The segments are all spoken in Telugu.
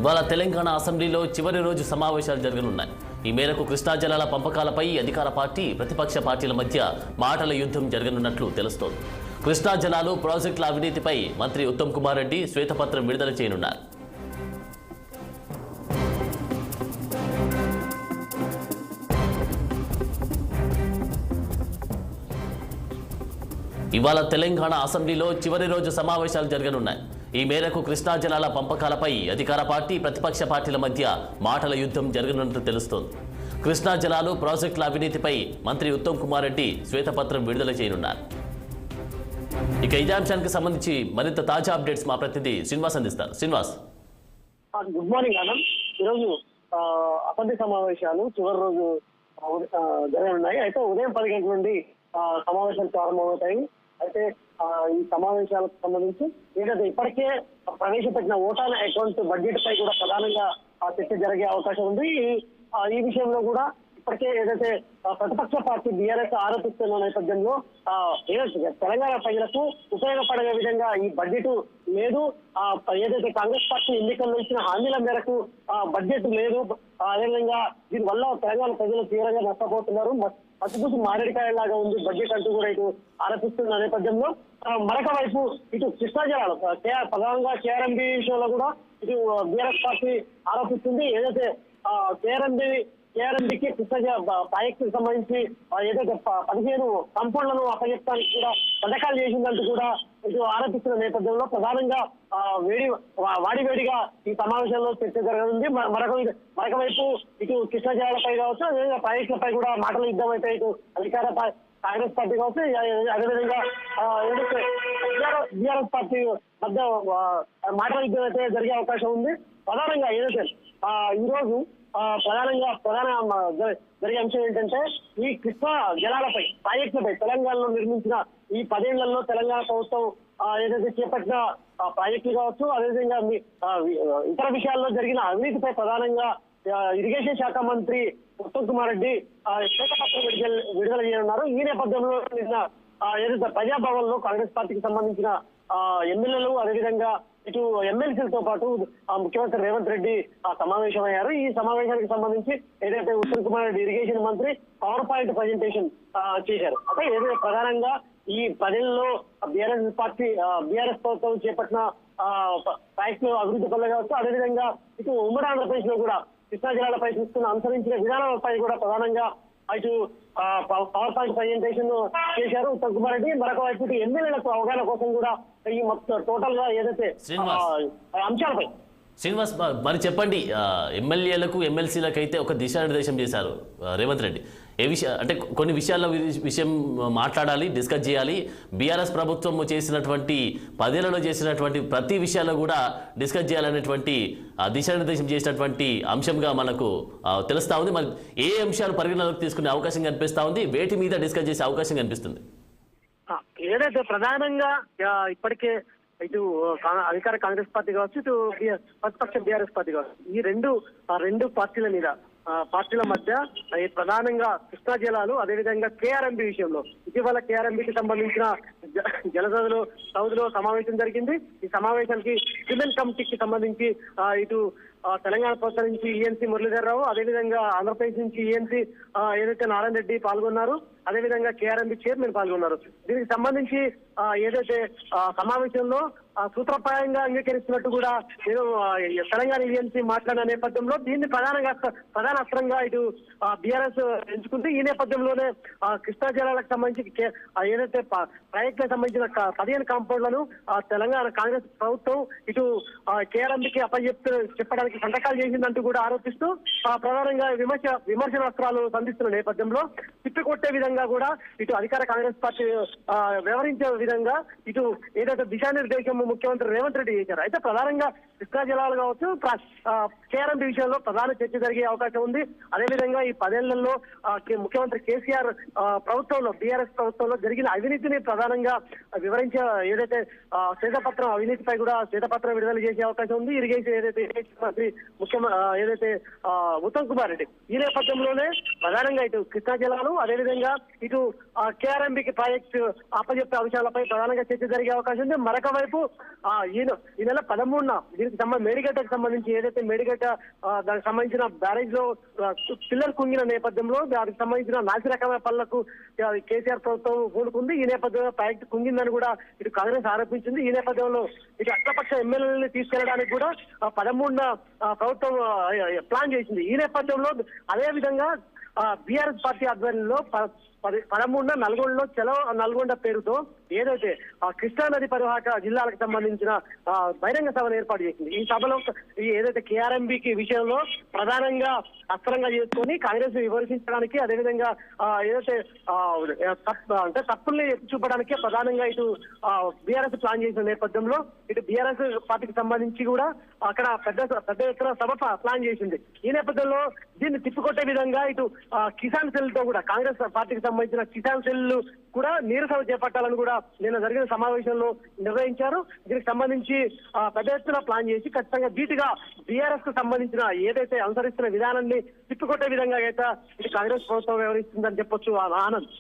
ఇవాళ తెలంగాణ అసెంబ్లీలో చివరి రోజు సమావేశాలు జరగనున్నాయి. ఈ మేరకు కృష్ణా జలాల పంపకాలపై అధికార పార్టీ, ప్రతిపక్ష పార్టీల మధ్య మాటల యుద్ధం జరగనున్నట్లు తెలుస్తోంది. కృష్ణా జలాలు ప్రాజెక్టుల అవినీతిపై మంత్రి ఉత్తమ్ కుమార్ రెడ్డి శ్వేతపత్రం విడుదల చేయనున్నారు. ఇవాళ తెలంగాణ అసెంబ్లీలో చివరి రోజు సమావేశాలు జరగనున్నాయి. ఈ మేరకు కృష్ణా జలాల పంపకాలపై అధికార పార్టీ, ప్రతిపక్ష పార్టీల మధ్య మాటల యుద్ధం జరగనున్నట్లు తెలుస్తోంది. కృష్ణా జలాలు ప్రాజెక్టుల అవినీతిపై మంత్రి ఉత్తమ్ కుమార్ రెడ్డి శ్వేతపత్రం విడుదల చేయనున్నారు. ఇక ఇదే అంశానికి సంబంధించి మరింత తాజా అప్డేట్స్ మా ప్రతినిధి శ్రీనివాస్ అందిస్తారు. Srinivas, good morning Anand. ఈరోజు అసెంబ్లీ సమావేశాలు చివరి రోజు జరగనున్నాయి. అయితే ఉదయం 10 గంటల నుండి సమావేశాలు ప్రారంభమవుతాయి. అయితే ఈ సమావేశాలకు సంబంధించి ఏదైతే ఇప్పటికే ప్రవేశపెట్టిన ఓటాల అకౌంట్ బడ్జెట్ పై కూడా ప్రధానంగా చర్చ జరిగే అవకాశం ఉంది. ఈ విషయంలో కూడా ఇప్పటికే ఏదైతే ప్రతిపక్ష పార్టీ బీఆర్ఎస్ ఆరోపిస్తున్న నేపథ్యంలో తెలంగాణ ప్రజలకు ఉపయోగపడే విధంగా ఈ బడ్జెట్ లేదు, ఏదైతే కాంగ్రెస్ పార్టీ ఎన్నికల్లో ఇచ్చిన హామీల మేరకు బడ్జెట్ లేదు, అదేవిధంగా దీనివల్ల తెలంగాణ ప్రజలు తీవ్రంగా నష్టపోతున్నారు, పచ్చిపూసి మారేడికాయలాగా ఉంది బడ్జెట్ అంటూ కూడా ఇటు ఆరోపిస్తున్న నేపథ్యంలో మరొక వైపు ఇటు కృష్ణా జలాలు ప్రధానంగా కేఆర్ఎంబీ విషయంలో కూడా ఇటు బీఆర్ఎస్ పార్టీ ఆరోపిస్తుంది. ఏదైతే కేఆర్ఎంబీకి కృష్ణా ప్రాజెక్టుకు సంబంధించి ఏదైతే 15 కంపౌండ్లను అప్పచెప్పడానికి కూడా పథకాలు చేసిందంటూ కూడా ఇటు ఆరోపిస్తున్న నేపథ్యంలో ప్రధానంగా వాడివేడిగా ఈ సమావేశంలో చర్చ జరగనుంది. మరొక వైపు ఇటు కృష్ణా జలాలపై కావచ్చు, అదేవిధంగా ప్రాజెక్టులపై కూడా మాటలు యుద్ధం అయితే ఇటు అధికార కాంగ్రెస్ పార్టీ కావచ్చు, అదేవిధంగా ఏదైతే బీఆర్ఎస్ పార్టీ మధ్య మాటల యుద్ధం అయితే జరిగే అవకాశం ఉంది. ప్రధానంగా ఏదైతే ఈ రోజు ప్రధాన జరిగే అంశం ఏంటంటే ఈ కృష్ణా జలాలపై ప్రాజెక్టులపై తెలంగాణలో నిర్మించిన ఈ 10 ఏళ్లలో తెలంగాణ ప్రభుత్వం ఏదైతే చేపట్టిన ప్రాజెక్టులు కావచ్చు, అదేవిధంగా ఇతర విషయాల్లో జరిగిన అవినీతిపై ప్రధానంగా ఇరిగేషన్ శాఖ మంత్రి ఉత్తమ్ కుమార్ రెడ్డి శ్వేతపత్రం విడుదల చేయనున్నారు. ఈ నేపథ్యంలో నిన్న ఏదైతే ప్రజాభవన్ లో కాంగ్రెస్ పార్టీకి సంబంధించిన ఎమ్మెల్యేలు, అదేవిధంగా ఇటు ఎమ్మెల్సీలతో పాటు ముఖ్యమంత్రి రేవంత్ రెడ్డి సమావేశమయ్యారు. ఈ సమావేశానికి సంబంధించి ఏదైతే ఉత్తమ్ కుమార్ రెడ్డి ఇరిగేషన్ మంత్రి పవర్ పాయింట్ ప్రజెంటేషన్ చేశారు. అంటే ఏదైతే ప్రధానంగా ఈ 10 ఏళ్లలో బీఆర్ఎస్ ప్రభుత్వం చేపట్టిన ప్రాజెక్టులు అభివృద్ధి పనులు కావచ్చు, అదేవిధంగా ఇటు ఉమ్మడి ఆంధ్రప్రదేశ్ లో కూడా కృష్ణా జలాలపై తీసుకున్న అనుసరించిన విధానాలపై కూడా ప్రధానంగా ఇటు పవర్ పాయింట్ ప్రజెంటేషన్ చేశారు ఉత్తమ్ కుమార్ రెడ్డి. మరొక వైపు ఎమ్మెల్యేలకు అవగాహన కోసం కూడా ఈ మొత్తం టోటల్ గా ఏదైతే అంశాలపై శ్రీనివాస్ మరి చెప్పండి, ఎమ్మెల్యేలకు ఎమ్మెల్సీలకు అయితే ఒక దిశానిర్దేశం చేశారు రేవంత్ రెడ్డి. అంటే కొన్ని విషయం మాట్లాడాలి, డిస్కస్ చేయాలి. బీఆర్ఎస్ ప్రభుత్వం చేసినటువంటి 10 ఏళ్లలో చేసినటువంటి ప్రతి విషయాల్లో కూడా డిస్కస్ చేయాలనేటువంటి దిశానిర్దేశం చేసినటువంటి అంశంగా మనకు తెలుస్తా ఉంది. మరి ఏ అంశాలు పరిగణలోకి తీసుకునే అవకాశం కనిపిస్తా ఉంది, వేటి మీద డిస్కస్ చేసే అవకాశం కనిపిస్తుంది? ఏదైతే ప్రధానంగా ఇప్పటికే ఇటు అధికార కాంగ్రెస్ పార్టీ కావచ్చు, ఇటు ప్రతిపక్ష బీఆర్ఎస్ పార్టీ కావచ్చు, ఈ రెండు పార్టీల మధ్య ప్రధానంగా కృష్ణా జలాలు, అదేవిధంగా కేఆర్ఎంబీ విషయంలో ఇటీవల కేఆర్ఎంబీకి సంబంధించిన సౌదిలో సమావేశం జరిగింది. ఈ సమావేశానికి సిమెంట్ కమిటీకి సంబంధించి ఇటు తెలంగాణ ప్రభుత్వం నుంచి ఈఎన్సీ మురళీధర్ రావు, అదేవిధంగా ఆంధ్రప్రదేశ్ నుంచి ఈఎన్సీ ఏదైతే నారాయణ రెడ్డి పాల్గొన్నారు, అదేవిధంగా కేఆర్ఎంబీ చైర్మన్ పాల్గొన్నారు. దీనికి సంబంధించి ఏదైతే సమావేశంలో సూత్రప్రాయంగా అంగీకరిస్తున్నట్టు కూడా నేను తెలంగాణ ఈఎన్సీ మాట్లాడిన నేపథ్యంలో దీన్ని ప్రధాన అస్త్రంగా ఇటు బీఆర్ఎస్ ఎంచుకుంది. ఈ నేపథ్యంలోనే కృష్ణా జలాలకు సంబంధించి ఏదైతే ప్రాజెక్టులకు సంబంధించిన 15 కాంపౌండ్లను తెలంగాణ కాంగ్రెస్ ప్రభుత్వం ఇటు కేఆర్ఎంబీకి చెప్పడానికి సంతకాలు చేసిందంటూ కూడా ఆరోపిస్తూ ప్రధానంగా విమర్శనాస్త్రాలు సంధిస్తున్న నేపథ్యంలో తిప్పికొట్టే విధంగా కూడా ఇటు అధికార కాంగ్రెస్ పార్టీ వ్యవహరించే విధంగా ఇటు ఏదైతే దిశానిర్దేశం ముఖ్యమంత్రి రేవంత్ రెడ్డి చేశారు. అయితే ప్రధానంగా కృష్ణా జలాలు కావచ్చు, కేఆర్ఎంబీ విషయంలో ప్రధాన చర్చ జరిగే అవకాశం ఉంది. అదేవిధంగా ఈ 10 ఏళ్లలో ముఖ్యమంత్రి కేసీఆర్ ప్రభుత్వంలో, బీఆర్ఎస్ ప్రభుత్వంలో జరిగిన అవినీతిని ప్రధానంగా వివరించే ఏదైతే శ్వేతపత్రం అవినీతిపై కూడా శ్వేతపత్రం విడుదల చేసే అవకాశం ఉంది. ఇరిగేషన్ ఏదైతే మంత్రి ఏదైతే ఉత్తమ్ కుమార్ రెడ్డి. ఈ నేపథ్యంలోనే ప్రధానంగా ఇటు కృష్ణా జిల్లాలో అదేవిధంగా ఇటు కేఆర్ఎంబికి ప్రాజెక్టు అప్పచెప్పే అంశాలపై ప్రధానంగా చర్చ జరిగే అవకాశం ఉంది. మరొక వైపు ఈ నెల 13న దీనికి మేడిగడ్డకు సంబంధించి ఏదైతే మేడిగడ్డ దానికి సంబంధించిన బ్యారేజ్ లో పిల్లర్ కుంగిన నేపథ్యంలో దానికి సంబంధించిన నాసి రకమైన పనులకు కేసీఆర్ ప్రభుత్వం కూడుకుంది. ఈ నేపథ్యంలో ప్రాజెక్టు కుంగిందని కూడా ఇటు కాంగ్రెస్ ఆరోపించింది. ఈ నేపథ్యంలో ఇటు అఖిలపక్ష ఎమ్మెల్యేలని తీసుకెళ్లడానికి కూడా 13న ప్రభుత్వం ప్లాన్ చేసింది. ఈ నేపథ్యంలో అదే విధంగా బీఆర్ఎస్ పార్టీ ఆధ్వర్యంలో 13న నల్గొండలో చలో నల్గొండ పేరుతో ఏదైతే కృష్ణా నది పరివాహక జిల్లాలకు సంబంధించిన బహిరంగ సభను ఏర్పాటు చేసింది. ఈ సభలో ఏదైతే కేఆర్ఎంబికి విషయంలో ప్రధానంగా అస్త్రంగా చేసుకొని కాంగ్రెస్ విమర్శించడానికి అదేవిధంగా ఏదైతే అంటే తప్పుల్ని చూపడానికి ప్రధానంగా ఇటు బీఆర్ఎస్ ప్లాన్ చేసిన నేపథ్యంలో ఇటు బీఆర్ఎస్ పార్టీకి సంబంధించి కూడా అక్కడ పెద్ద ఎత్తున సభ ప్లాన్ చేసింది. ఈ నేపథ్యంలో దీన్ని తిప్పికొట్టే విధంగా ఇటు కిసాన్ సెల్ తో కూడా కాంగ్రెస్ పార్టీకి సంబంధించిన కిసాన్ సెల్ కూడా నిరసన చేపట్టాలని కూడా నిన్న జరిగిన సమావేశంలో నిర్ణయించారు. దీనికి సంబంధించి పెద్ద ఎత్తున ప్లాన్ చేసి ఖచ్చితంగా ధీటుగా బీఆర్ఎస్ కు సంబంధించిన ఏదైతే అనుసరిస్తున్న విధానాన్ని తిప్పికొట్టే విధంగా అయితే ఇది కాంగ్రెస్ ప్రభుత్వం వ్యవహరిస్తుందని చెప్పొచ్చు. ఆనంద్.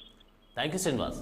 Thank you Srinivas.